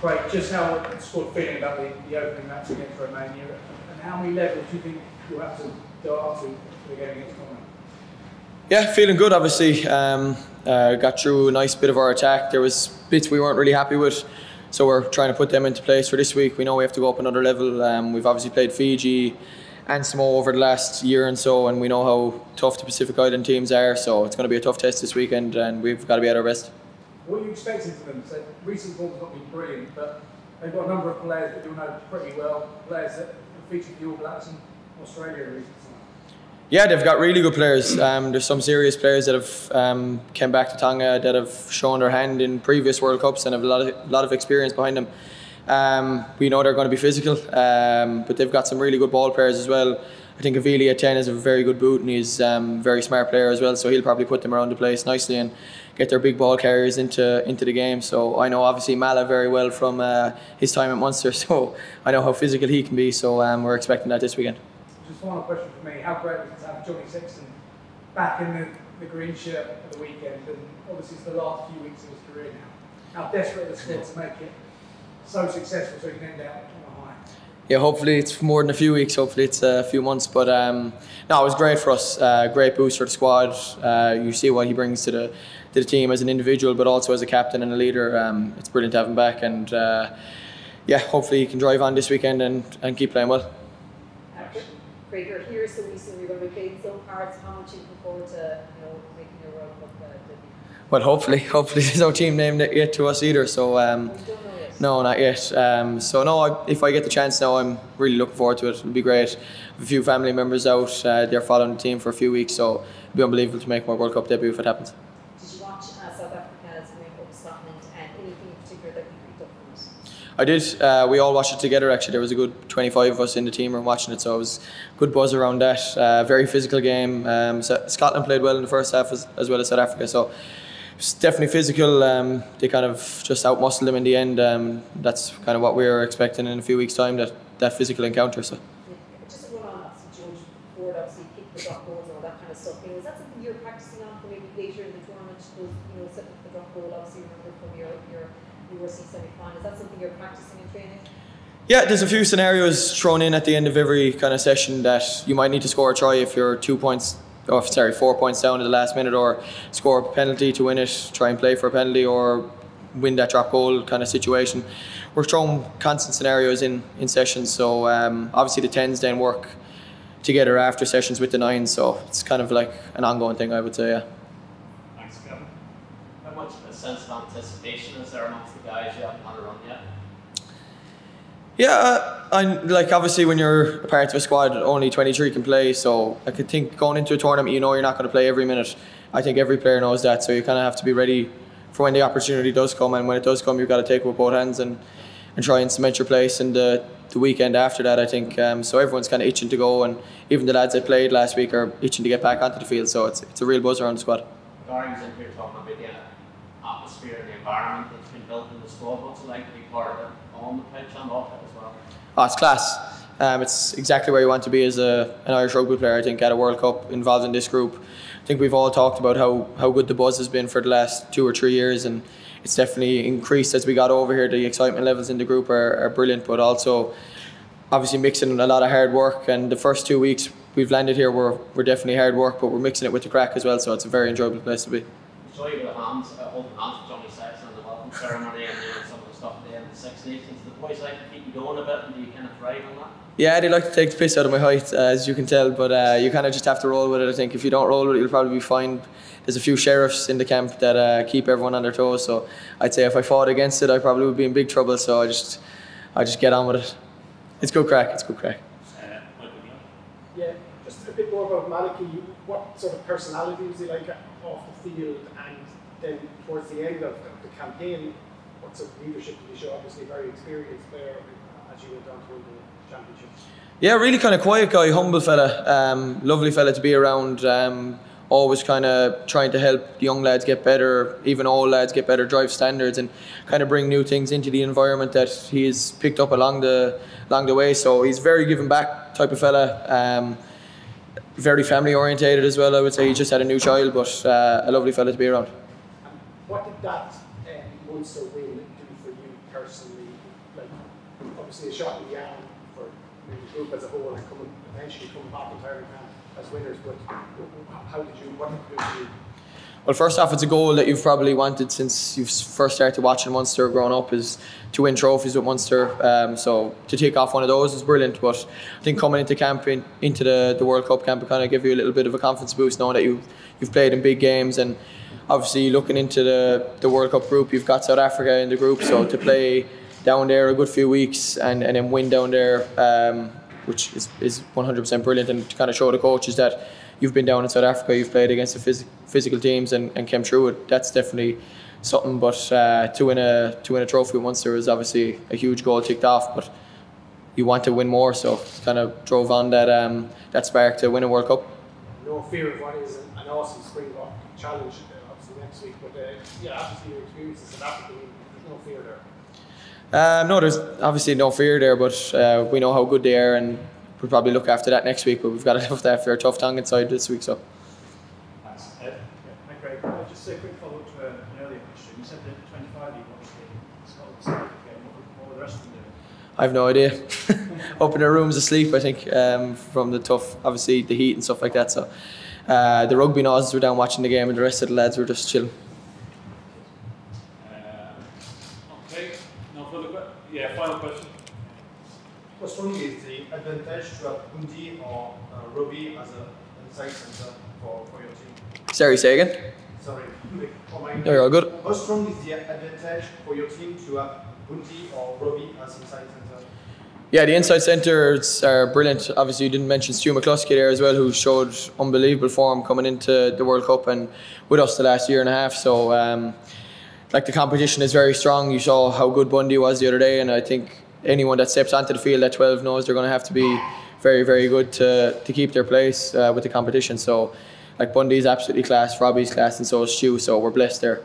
Craig, just how the squad feeling about the opening match against Romania, and how many levels do you think you'll have to go up to for the game against Tonga? Yeah, feeling good obviously. Got through a nice bit of our attack. There was bits we weren't really happy with, so we're trying to put them into place for this week. We know we have to go up another level. We've obviously played Fiji and Samoa over the last year and so, and we know how tough the Pacific Island teams are, so it's going to be a tough test this weekend and we've got to be at our best. What are you expecting from them? So recent form's not been brilliant, but they've got a number of players that you'll know pretty well, players that have featured the All Blacks and Australia recently. Yeah, they've got really good players. There's some serious players that have came back to Tonga that have shown their hand in previous World Cups and have a lot of experience behind them. We know they're going to be physical, but they've got some really good ball players as well. I think Avili at 10 is a very good boot and he's a very smart player as well, so he'll probably put them around the place nicely and get their big ball carriers into the game. So I know obviously Mala very well from his time at Munster, so I know how physical he can be, so we're expecting that this weekend. Just final question for me, how great was it to have Johnny Sexton back in the green shirt at the weekend, and obviously it's the last few weeks of his career now. How desperate the squad to make it so successful so he can end out on a high. Yeah, hopefully it's more than a few weeks, hopefully it's a few months, but no, it was great for us, great boost for the squad. You see what he brings to the team as an individual, but also as a captain and a leader. It's brilliant to have him back, and yeah, hopefully he can drive on this weekend and keep playing well. Craig, you're here so recently, you're going to be playing so hard, so how much are you looking forward to making your World Cup debut? Well, hopefully there's no team named yet to us either, so you don't know yet? No, not yet. So no, if I get the chance now, I'm really looking forward to it. It'll be great. A few family members out, they're following the team for a few weeks, so it'll be unbelievable to make my World Cup debut if it happens. Did you watch South Africa's win over Scotland, and anything in particular that you picked up from it? I did. We all watched it together actually. There was a good 25 of us in the team room watching it, so it was good buzz around that. Very physical game. Scotland played well in the first half as well as South Africa, so it's definitely physical. They kind of just out-muscled them in the end. That's kind of what we were expecting in a few weeks' time, that physical encounter. So. Yeah, just to run on, obviously, George Ford obviously kicked the drop goals and all that kind of stuff. Is that something you're practicing on for maybe later in the tournament? Set up the drop goal, obviously, remember from your URC semi-final. Is that something you're practicing in training? Yeah, there's a few scenarios thrown in at the end of every kind of session that you might need to score a try if you're 4 points down at the last minute, or score a penalty to win it, try and play for a penalty, or win that drop goal kind of situation. We're throwing constant scenarios in sessions, so obviously the 10s then work together after sessions with the 9s, so it's kind of like an ongoing thing, I would say, yeah. Thanks, Kevin. How much a sense of anticipation is there amongst the guys you haven't had a run yet? Yeah, obviously when you're a part of a squad, only 23 can play, so I could think going into a tournament, you know you're not going to play every minute. I think every player knows that, so you kind of have to be ready for when the opportunity does come, and when it does come, you've got to take it with both hands and try and cement your place in the weekend after that, I think. So everyone's kind of itching to go, and even the lads that played last week are itching to get back onto the field, so it's a real buzz around the squad. Gary was in here talking about the atmosphere and the environment that's been built in the squad. What's it like to be part of it on the pitch and off it as well? Oh, it's class. It's exactly where you want to be as an Irish rugby player, I think, at a World Cup, involved in this group. I think we've all talked about how good the buzz has been for the last 2 or 3 years, and it's definitely increased as we got over here. The excitement levels in the group are brilliant, but also obviously mixing a lot of hard work, and the first 2 weeks we've landed here we're definitely hard work, but we're mixing it with the crack as well, so it's a very enjoyable place to be. Saw you with holding hands with Johnny Sexton in the welcome ceremony and some of the stuff at the end of the Six Nations. Do the boys like to keep you going a bit, and do you kind of thrive on that? Yeah, they like to take the piss out of my height, as you can tell, but you kind of just have to roll with it. I think if you don't roll with it, you'll probably be fine. There's a few sheriffs in the camp that keep everyone on their toes, so I'd say if I fought against it, I probably would be in big trouble, so I just get on with it. It's good crack, it's good crack. Yeah, just a bit more about Malachy. What sort of personality was he like off the field, and then towards the end of the campaign, what sort of leadership did he show? Obviously a very experienced player as you went on through the championship. Yeah, really kind of quiet guy, humble fella, lovely fella to be around. Always kind of trying to help the young lads get better, even old lads get better, drive standards, and kind of bring new things into the environment that he's picked up along the way. So he's very giving back type of fella, very family orientated as well. I would say he just had a new child, but a lovely fella to be around. What did that Munster win do for you personally? personally, like obviously a shot in the arm for maybe the group as a whole and eventually coming back into Ireland as winners, but what did you do for you? Well, first off, it's a goal that you've probably wanted since you've first started watching Munster growing up, is to win trophies with Munster. So to take off one of those is brilliant. But I think coming into camp, into the World Cup camp, it kind of give you a little bit of a confidence boost, knowing that you've played in big games. And obviously looking into the World Cup group, you've got South Africa in the group. So to play down there a good few weeks and then win down there, which is 100% brilliant, and to kind of show the coaches that you've been down in South Africa, you've played against the physical teams and came through it. That's definitely something. But to win a trophy with Munster is obviously a huge goal ticked off. But you want to win more, so it kind of drove on that spark to win a World Cup. No fear of what is an awesome Springbok challenge, obviously next week. But after your experiences in South Africa, there's no fear there. No, there's obviously no fear there, but we know how good they are, and we'll probably look after that next week. But we've got to look after a tough Tongan side this week. So. Thanks, Ed. Hi, Greg. Just a quick follow-up to an earlier question. You said that 25 league was the Scotland game. What were the rest of them doing? I have no idea. Up in their rooms asleep, I think, from the tough, obviously the heat and stuff like that. So the rugby noses were down watching the game, and the rest of the lads were just chilling. Okay. No further questions? Yeah. Final question. How strong is the advantage to have Bundy or Rugby as an inside centre for your team? Sorry, say again? Sorry. No, you're all good. How strong is the advantage for your team to have Bundy or Rugby as inside centre? Yeah, the inside centres are brilliant. Obviously, you didn't mention Stu McCluskey there as well, who showed unbelievable form coming into the World Cup and with us the last year and a half. So, like, the competition is very strong. You saw how good Bundy was the other day, and I think anyone that steps onto the field at 12 knows they're going to have to be very, very good to keep their place with the competition. So, like, Bundy's absolutely class, Robbie's class, and so is Stu. So we're blessed there.